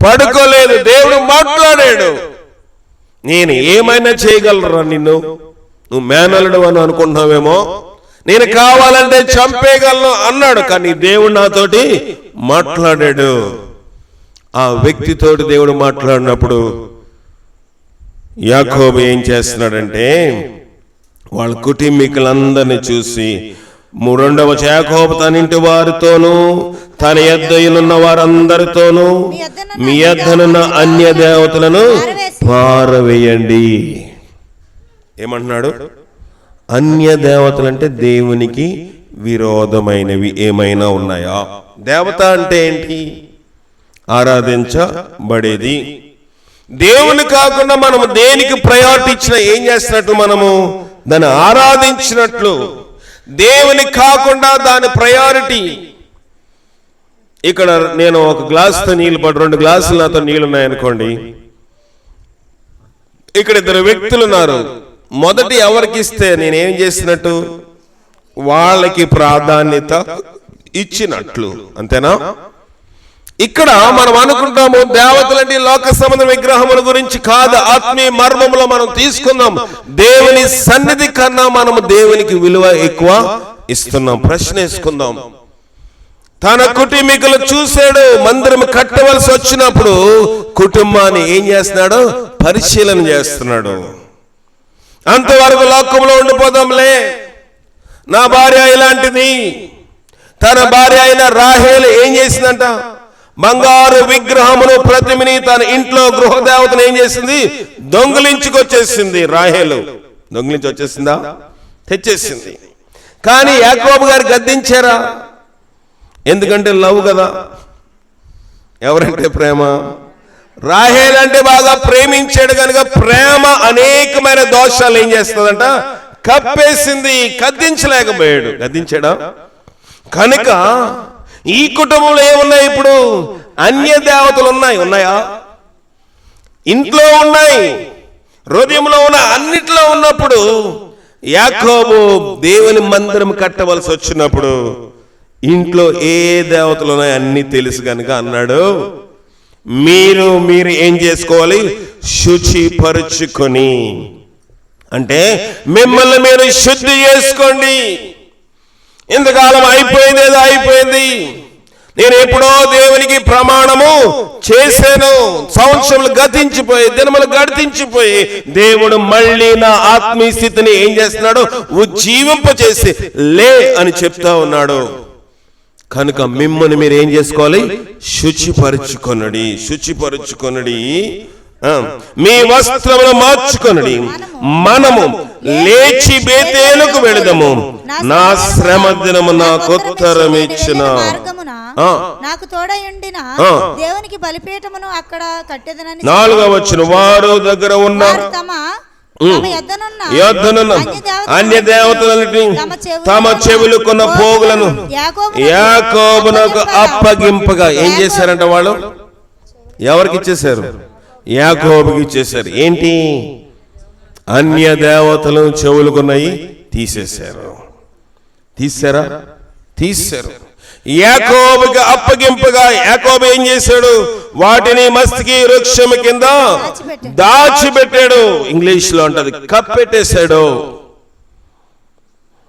పడుకోలేదు. దేవుడు మాట్లాడాడు. నేను ఏమైనా చేయగలరా? నువ్వు మేనల్లుడు అని అనుకుంటున్నావేమో, నేను కావాలంటే చంపేయగలను అన్నాడు. కానీ దేవుడు నాతోటి మాట్లాడాడు. ఆ వ్యక్తితోటి దేవుడు మాట్లాడినప్పుడు యాకోబు ఏం చేస్తున్నాడంటే వాళ్ళ కుటుంబీకులందరినీ చూసి, రెండవ యాకోబు తన ఇంటి వారితోనూ తన యొద్దనున్న వారందరితోనూ మీ యొద్దనున్న అన్య దేవతలను పారవేయండి. ఏమంటున్నాడు? అన్య దేవతలు అంటే దేవునికి విరోధమైనవి ఏమైనా ఉన్నాయా? దేవత అంటే ఏంటి? ఆరాధించబడేది. దేవుని కాకుండా మనము దేనికి ప్రయారిటీ ఇచ్చినా ఏం చేస్తున్నట్టు? మనము దాన్ని ఆరాధించినట్లు. దేవుని కాకుండా దాని ప్రయారిటీ. ఇక్కడ నేను ఒక గ్లాసుతో నీళ్ళు పడి 2 గ్లాసులు నాతో నీళ్ళు ఉన్నాయనుకోండి. ఇక్కడ 2 వ్యక్తులు ఉన్నారు. మొదటి ఎవరికి ఇస్తే నేనేం చేసినట్టు? వాళ్ళకి ప్రాధాన్యత ఇచ్చినట్లు. అంతేనా? ఇక్కడ మనం అనుకుంటాము దేవతలంటే లోక సంబంధ విగ్రహముల గురించి కాదు. ఆత్మీయ మర్మములో మనం తీసుకుందాం. దేవుని సన్నిధి కన్నా మనము దేవునికి విలువ ఎక్కువ ఇస్తున్నాం. ప్రశ్న వేసుకుందాం. తన కుటుంబీకులు చూశాడు. మందిరం కట్టవలసి వచ్చినప్పుడు కుటుంబాన్ని ఏం చేస్తున్నాడు? పరిశీలన చేస్తున్నాడు. అంతవరకు లోకంలో ఉండిపోదాంలే, నా భార్య ఇలాంటిది. తన భార్య అయిన రాహేలు ఏం చేసిందంట? బంగారు విగ్రహమును ప్రతిమని తన ఇంట్లో గృహదేవతను ఏం చేసింది? దొంగిలించుకొచ్చేసింది. రాహేలు దొంగిలించి వచ్చేసిందా? తెచ్చేసింది. కానీ యాకోబు గారు గద్దించారా? ఎందుకంటే లవ్ కదా. ఎవరంటే ప్రేమ. రాహేల్ అంటే బాగా ప్రేమించాడు కనుక ప్రేమ అనేకమైన దోషాలు ఏం చేస్తుందంట? కప్పేసింది. గద్దించలేకపోయాడు. గద్దించాడా? కనుక ఈ కుటుంబంలో ఏమున్నాయి? ఇప్పుడు అన్య దేవతలు ఉన్నాయా? ఇంట్లో ఉన్నాయి, హృదయంలో ఉన్న అన్నిట్లో ఉన్నప్పుడు యాకోబు దేవుని మందిరం కట్టవలసి వచ్చినప్పుడు ఇంట్లో ఏ దేవతలు ఉన్నాయో అన్ని తెలుసు కనుక అన్నాడు, మీరు ఏం చేసుకోవాలి? శుచిపరుచుకొని, అంటే మిమ్మల్ని మీరు శుద్ధి చేసుకోండి. ఇంతకాలం అయిపోయింది, ఏదో అయిపోయింది. నేను ఎప్పుడో దేవునికి ప్రమాణము చేశాను. సంవత్సరములు గతించిపోయి, దినములు గడిచించిపోయి, దేవుడు మళ్ళీ నా ఆత్మీయ స్థితిని ఏం చేస్తున్నాడు? ఉజ్జీవింపచేసి లే అని చెప్తా ఉన్నాడు. కనుక మిమ్మల్ని మీరు ఏం చేసుకోవాలి? శుచిపరుచుకొనడి, మీ వస్త్రములు మార్చుకొనడి, మనము లేచి బేతేలుకు వెళదము, నా శ్రమ దినము నాకు ఉత్తరం ఇచ్చిన
నాకు తోడయుండిన దేవునికి బలిపీఠమును అక్కడ కట్టెదనని. 4వ వచనం,
వారు దగ్గర ఉన్న అన్య దేవతలన్నిటిని తమ చెవులుకున్న పోగులను యాకోబునకు అప్పగింపగా ఏం చేశారంట? వాళ్ళు ఎవరికి ఇచ్చేశారు? యాకోబుకి ఇచ్చేశారు. ఏంటి? అన్య దేవతలను చెవులుకున్నాయి తీసేశారు. తీశారు. యాకోబుకి అప్పగింపగా యాకోబు ఏం చేశాడు? వాటిని మస్తకి వృక్షము కింద దాచిపెట్టాడు. ఇంగ్లీష్ లో అంటది కప్పెట్టేశాడు.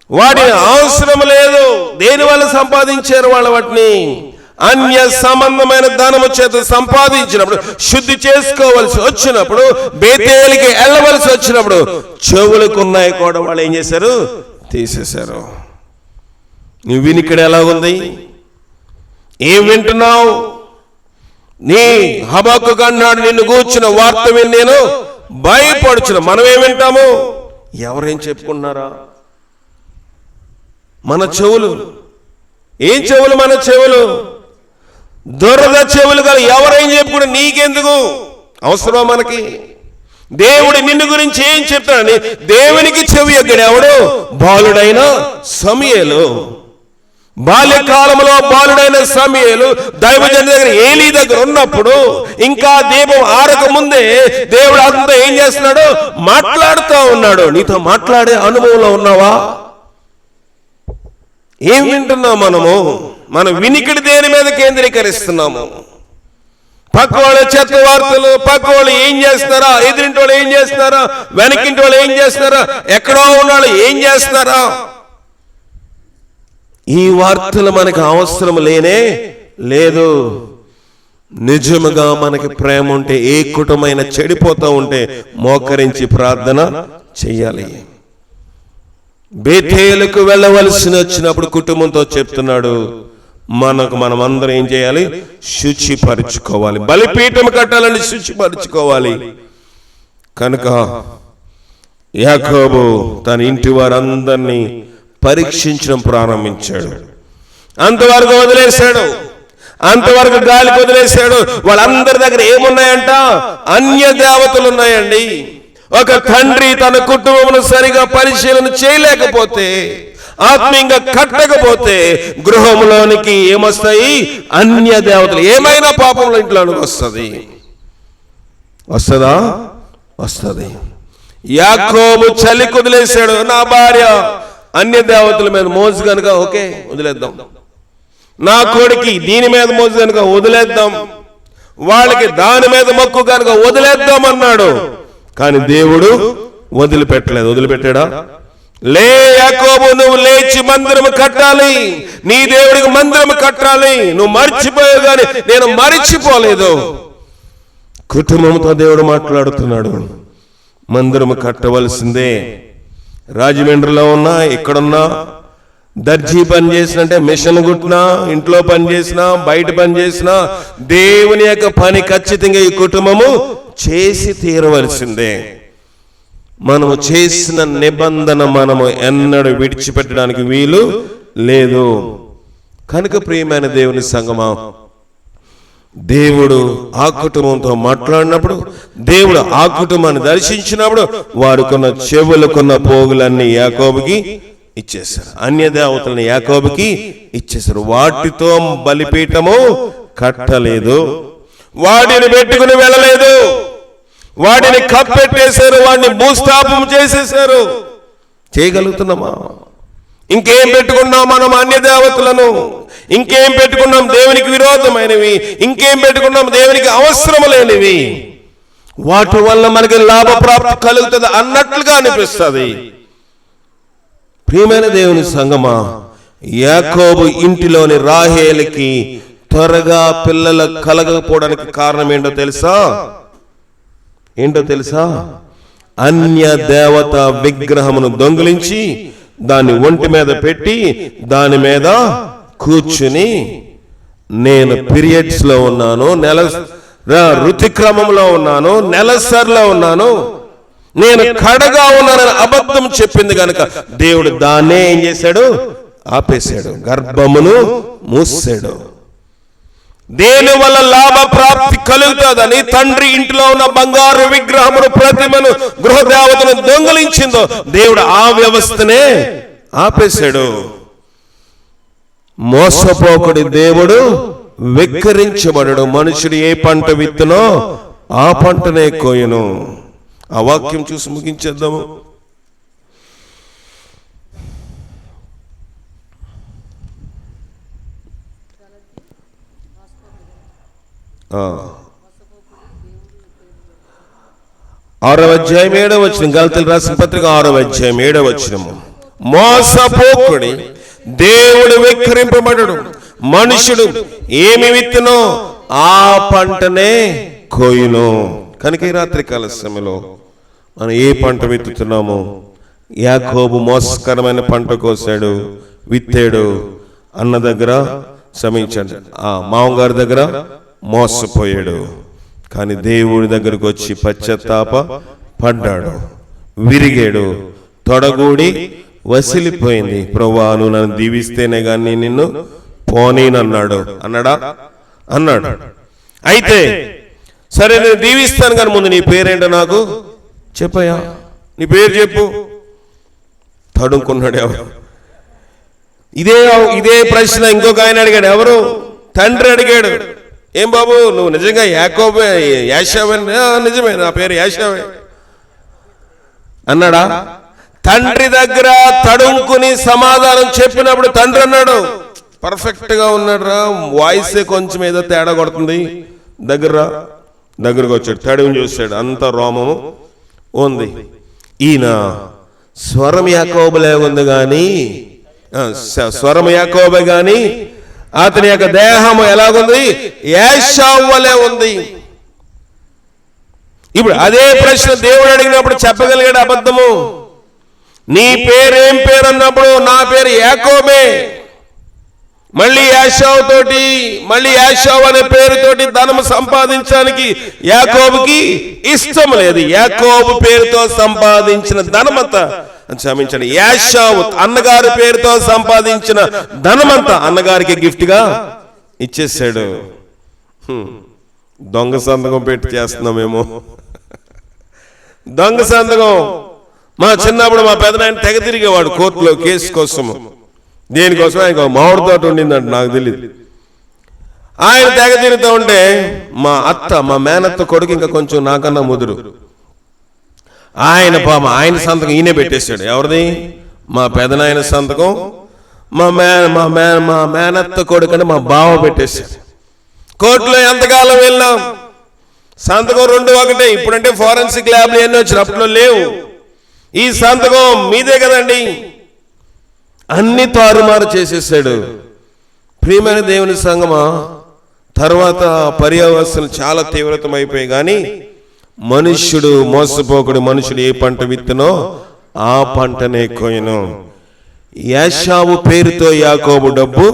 వాటిని అవసరం లేదు. దేని వల్ల సంపాదించారు వాళ్ళు? వాటిని అన్య సంబంధమైన ధనము చేత సంపాదించినప్పుడు, శుద్ధి చేసుకోవలసి వచ్చినప్పుడు, బేతేలికి వెళ్ళవలసి వచ్చినప్పుడు చెవులకున్నాయి కూడా వాళ్ళు ఏం చేశారు? తీసేశారు. నీ వినికిడి ఎలాగుంది? ఏం వింటున్నావు? నీ హబక్కూకు అన్నాడు, నిన్ను కూర్చున్న వార్త విని నేను భయపడుచున్నా. మనం ఏం వింటాము? ఎవరేం చెప్పుకున్నారా? మన చెవులు ఏం చెవులు? మన చెవులు దురద చెవులు కాదు. ఎవరేం చెప్పుకుంటే నీకెందుకు అవసరం? మనకి దేవుడు నిన్ను గురించి ఏం చెప్తాడని దేవునికి చెవి ఎక్కడు ఎవడు? బాలుడైన సమూయేలు. బాల్యకాలంలో బాలుడైన సమూయేలు దైవజనుడి దగ్గర ఏలీ దగ్గర ఉన్నప్పుడు, ఇంకా దీపం ఆరక ముందే దేవుడు అంతా ఏం చేస్తున్నాడు? మాట్లాడుతూ ఉన్నాడు. నీతో మాట్లాడే అనుభవంలో ఉన్నావా? ఏం వింటున్నాం మనము? మన వినికిడి దేని మీద కేంద్రీకరిస్తున్నాము? పక్క వాళ్ళ చెత్త వార్తలు, పక్క వాళ్ళు ఏం చేస్తారా, ఎదురింటి వాళ్ళు ఏం చేస్తారా, వెనకింటి వాళ్ళు ఏం చేస్తారా, ఎక్కడో ఉన్నాళ్ళు ఏం చేస్తారా, ఈ వార్తలు మనకు అవసరం లేనే లేదు. నిజముగా మనకి ప్రేమ ఉంటే, ఏ కుటుంబమైన చెడిపోతూ ఉంటే మోకరించి ప్రార్థన చెయ్యాలి. బేతేలుకు వెళ్ళవలసి వచ్చినప్పుడు కుటుంబంతో చెప్తున్నాడు, మనమందరం ఏం చేయాలి? శుచిపరుచుకోవాలి. బలిపీఠం కట్టాలని శుచిపరుచుకోవాలి. కనుక యాకోబు తన ఇంటి వారందరినీ పరీక్షించడం ప్రారంభించాడు. అంతవరకు వదిలేశాడు, అంతవరకు గాలికి వదిలేశాడు. వాళ్ళందరి దగ్గర ఏమున్నాయంట? అన్య దేవతలు ఉన్నాయండి. ఒక తండ్రి తన కుటుంబమును సరిగా పరిశీలన చేయలేకపోతే, ఆత్మీయంగా కట్టకపోతే గృహంలోనికి ఏమొస్తాయి? అన్య దేవతలు. ఏమైనా పాపంలో ఇంట్లోనికి వస్తుంది. యాకోబు చలి కుదిలేశాడు. నా భార్య అన్య దేవతల మీద మోజు కనుక ఓకే వదిలేద్దాం, నా కొడుకు దీని మీద మోజు కనుక వదిలేద్దాం, వాళ్ళకి దాని మీద మొక్కు కనుక వదిలేద్దాం అన్నాడు. కానీ దేవుడు వదిలిపెట్టలేదు. వదిలిపెట్టాడా? లే యాకోబు, నువ్వు లేచి మందిరము కట్టాలి, నీ దేవుడికి మందిరము కట్టాలి. నువ్వు మర్చిపోయావు కానీ నేను మరిచిపోలేదు. కుటుంబంతో దేవుడు మాట్లాడుతున్నాడు. మందిరము కట్టవలసిందే. రాజమండ్రిలో ఉన్నా, ఇక్కడున్నా, దర్జీ పని చేసినంటే మిషన్ కుట్టినా, ఇంట్లో పని చేసినా, బయట పని చేసినా, దేవుని యొక్క పని ఖచ్చితంగా ఈ కుటుంబము చేసి తీరవలసిందే. మనము చేసిన నిబంధన మనము ఎన్నడూ విడిచిపెట్టడానికి వీలు లేదు. కనుక ప్రియమైన దేవుని సంగమా, దేవుడు ఆ కుటుంబంతో మాట్లాడినప్పుడు, దేవుడు ఆ కుటుంబాన్ని దర్శించినప్పుడు వారికున్న చెవులకున్న పోగులన్నీ యాకోబుకి ఇచ్చేశారు. అన్య దేవతలను యాకోబుకి ఇచ్చేశారు. వాటితో బలిపీఠము కట్టలేదు, వాటిని పెట్టుకుని వెళ్ళలేదు, వాటిని కప్పెట్టేశారు, వాటిని భూస్థాపం చేసేశారు. చేయగలుగుతున్నామా? ఇంకేం పెట్టుకున్నాం మనం? అన్య దేవతలను. ఇంకేం పెట్టుకున్నాం? దేవునికి విరోధమైనవి. ఇంకేం పెట్టుకున్నాం? దేవునికి అవసరం లేనివి. వాటి వల్ల మనకి లాభప్రాప్తి కలుగుతుంది అన్నట్లుగా అనిపిస్తుంది. ప్రియమైన దేవుని సంగమా, యాకోబు ఇంటిలోని రాహేలుకి త్వరగా పిల్లలు కలగకపోవడానికి కారణం ఏంటో తెలుసా? అన్య దేవత విగ్రహమును దొంగిలించి దాన్ని ఒంటి మీద పెట్టి దాని మీద కూర్చుని, నేను పీరియడ్స్ లో ఉన్నాను, ఋతుక్రమంలో ఉన్నాను, నెలసరిలో ఉన్నాను, నేను కడగా ఉన్నానని అబద్ధం చెప్పింది కనుక దేవుడు దాన్నే ఏం చేశాడు? ఆపేశాడు, గర్భమును మూసాడు. దేని వల్ల లాభ ప్రాప్తి కలుగుతుందని తండ్రి ఇంటిలో ఉన్న బంగారు విగ్రహమును, ప్రతిమను, గృహదేవతను దొంగిలించిందో దేవుడు ఆ వ్యవస్థనే ఆపేశాడు. మోసపోకుడి దేవుడు వెక్కిరించబడడు. మనుషుడు ఏ పంట విత్తునో ఆ పంటనే కోయును. ఆ వాక్యం చూసి ముగించేద్దాము. ఆరవ అధ్యాయం 7వ వచనం, గలతీయులకు రాసిన పత్రిక 6వ అధ్యాయం 7వ వచనం. మోసపోకుడి దేవుడు వెక్కిరింపబడడు. మనుషుడు ఏమి విత్తునో ఆ పంటనే కోయును. కనుక ఈ రాత్రికాల సమయంలో మనం ఏ పంట విత్తుతున్నామో, యాకోబు మోసకరమైన పంట కోసాడు, విత్తాడు. అన్న దగ్గర శ్రమించాడు, ఆ మామగారి దగ్గర మోసపోయాడు. కానీ దేవుడి దగ్గరకు వచ్చి పశ్చాత్తాప పడ్డాడు, విరిగాడు, తొడగూడి వసిలిపోయింది. ప్రభువా, నువ్వు నన్ను దీవిస్తేనే కానీ నిన్ను పోనీనన్నాడు. అన్నాడు. అయితే సరే, నేను దీవిస్తాను, కానీ ముందు నీ పేరేంటో నాకు చెప్పయ్యా, నీ పేరు చెప్పు. తడుముకున్నాడు. ఎవరు? ఇదే ప్రశ్న ఇంకొక ఆయన అడిగాడు. ఎవరు? తండ్రి అడిగాడు. ఏం బాబు, నువ్వు నిజంగా యాకోబే, యాషావే? నిజమే, నా పేరు యాషావే అన్నాడా? తండ్రి దగ్గర తడుముకుని సమాధానం చెప్పినప్పుడు తండ్రి అన్నాడు, పర్ఫెక్ట్ గా ఉన్నాడు రా, వాయిసే కొంచెం ఏదో తేడా కొడుతుంది, దగ్గరకు వచ్చాడు, తడిని చూశాడు, అంత రోమము ఉంది. ఈయన స్వరం యాకోబులే ఉంది కానీ, స్వరం యాకోబే గాని అతని యొక్క దేహము ఎలాగుంది? ఏశావు వలె ఉంది. ఇప్పుడు అదే ప్రశ్న దేవుడు అడిగినప్పుడు చెప్పగలిగాడు అబద్ధము? నీ పేరేం పేరు అన్నప్పుడు నా పేరు యాకోబే. మళ్ళీ యాషావు అనే పేరుతోటి ధనము సంపాదించడానికి యాకోబుకి ఇష్టం లేదు. యాకోబు పేరుతో సంపాదించిన ధనమంతా, క్షమించండి, యాషావు అన్నగారి పేరుతో సంపాదించిన ధనమంతా అన్నగారికి గిఫ్ట్ గా ఇచ్చేసాడు. దొంగ సంతకం పెట్టి చేస్తున్నామేమో. దొంగ సంతకం. మా చిన్నప్పుడు మా పెదనాయన తెగ తిరిగేవాడు కోర్టులో కేసు కోసము. దేనికోసం? ఆయన మామిడి తోట ఉండిందంట, నాకు తెలియదు. ఆయన తెగ తిరుగుతూ ఉంటే మా మేనత్త కొడుకు ఇంకా కొంచెం నాకన్నా ముదురు, ఆయన సంతకం ఈయనే పెట్టేశాడు. ఎవరిది? మా పెదనాయన సంతకం మా మేనత్త కొడుకు అంటే మా బావ పెట్టేశాడు. కోర్టులో ఎంతకాలం వెళ్ళాం, సంతకం రెండు ఒకటే. ఇప్పుడంటే ఫోరెన్సిక్ ల్యాబ్లు ఎన్ని వచ్చినప్పుడు లేవు. ఈ సంతకం మీదే కదండి. అన్ని తారుమారు చేసేసాడు. ప్రియమైన దేవుని సంగమా, తర్వాత పర్యావసనలు చాలా తీవ్రతమైపోయాయి. కానీ మనుష్యుడు మోసపోకుడు. మనుషుడు ఏ పంట విత్తునో ఆ పంటనే కోయను. యాషావు పేరుతో యాకోబు డబ్బు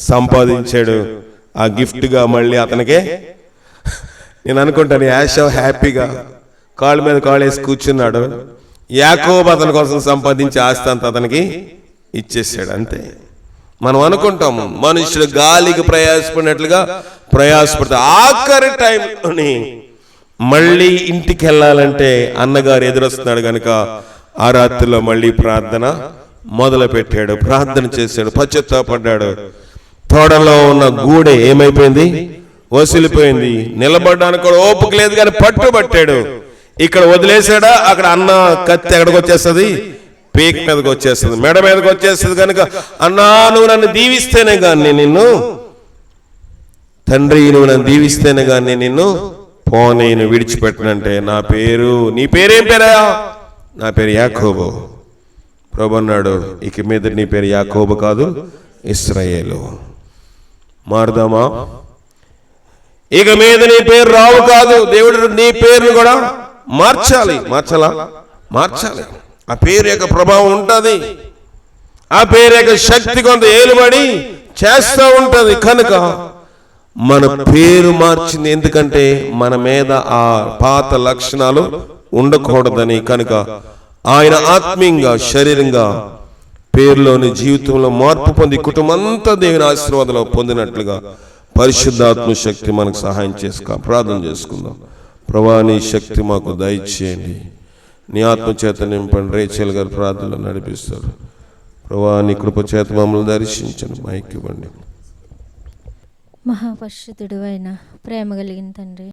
సంపాదించాడు. ఆ గిఫ్ట్ గా మళ్ళీ అతనికే. నేను అనుకుంటాను, యాషావు హ్యాపీగా కాళ్ళ మీద కాళ్ళు వేసి కూర్చున్నాడు. యాకోబు అతని కోసం సంపాదించి ఆస్తి అంతా అతనికి ఇచ్చేసాడు. అంతే. మనం అనుకుంటాము మనుషులు గాలికి ప్రయాసపడినట్లుగా ప్రయాసపడతారు. ఆఖరి టైంలోని మళ్ళీ ఇంటికి వెళ్ళాలంటే అన్నగారు ఎదురొస్తున్నాడు కనుక ఆ రాత్రిలో మళ్ళీ ప్రార్థన మొదలు పెట్టాడు. ప్రార్థన చేశాడు, పశ్చాత్తాపడ్డాడు. తోడలో ఉన్న గూడె ఏమైపోయింది? వసిలిపోయింది. నిలబడడానికి కూడా ఓపిక లేదు కానీ పట్టుబట్టాడు. ఇక్కడ వదిలేసాడా, అక్కడ అన్న కత్తి ఎక్కడికి వచ్చేస్తుంది? పీక్ మీదకి వచ్చేస్తుంది, మెడ మీదకి వచ్చేస్తుంది. కనుక అన్నా, నువ్వు నన్ను దీవిస్తేనే కానీ నిన్ను, తండ్రి నువ్వు నన్ను దీవిస్తేనే కానీ నిన్ను పోనీను, విడిచిపెట్టనంటే నా పేరు, నీ పేరేం పేరా? నా పేరు యాకోబు. ప్రభు అన్నాడు, ఇక మీద నీ పేరు యాకోబు కాదు, ఇశ్రాయేలు. మారుదామా? ఇక మీద నీ పేరు రావు కాదు, దేవుడు నీ పేరును కూడా మార్చాలి. మార్చాలి. ఆ పేరు యొక్క ప్రభావం ఉంటుంది, ఆ పేరు యొక్క శక్తి కొంత ఏలుబడి చేస్తూ ఉంటుంది. కనుక మన పేరు మార్చింది ఎందుకంటే మన మీద ఆ పాత లక్షణాలు ఉండకూడదని. కనుక ఆయన ఆత్మీయంగా శరీరంగా పేరులోని జీవితంలో మార్పు పొంది కుటుంబం అంతా దేవుని ఆశీర్వాదంలో పొందినట్లుగా పరిశుద్ధాత్మ శక్తి మనకు సహాయం ప్రార్థన చేసుకుందాం. ప్రభువా, నీ శక్తి మాకు దయచేయండి, నీ ఆత్మ చేత నింపండి. రేచల్ గారు ప్రార్థనలో నడిపిస్తారు. ప్రభువా, నీ కృప చేత మమ్మల్ని దర్శించండి, మైకివ్వండి.
మహాపరిశుద్ధుడు అయిన ప్రేమ కలిగిన తండ్రి,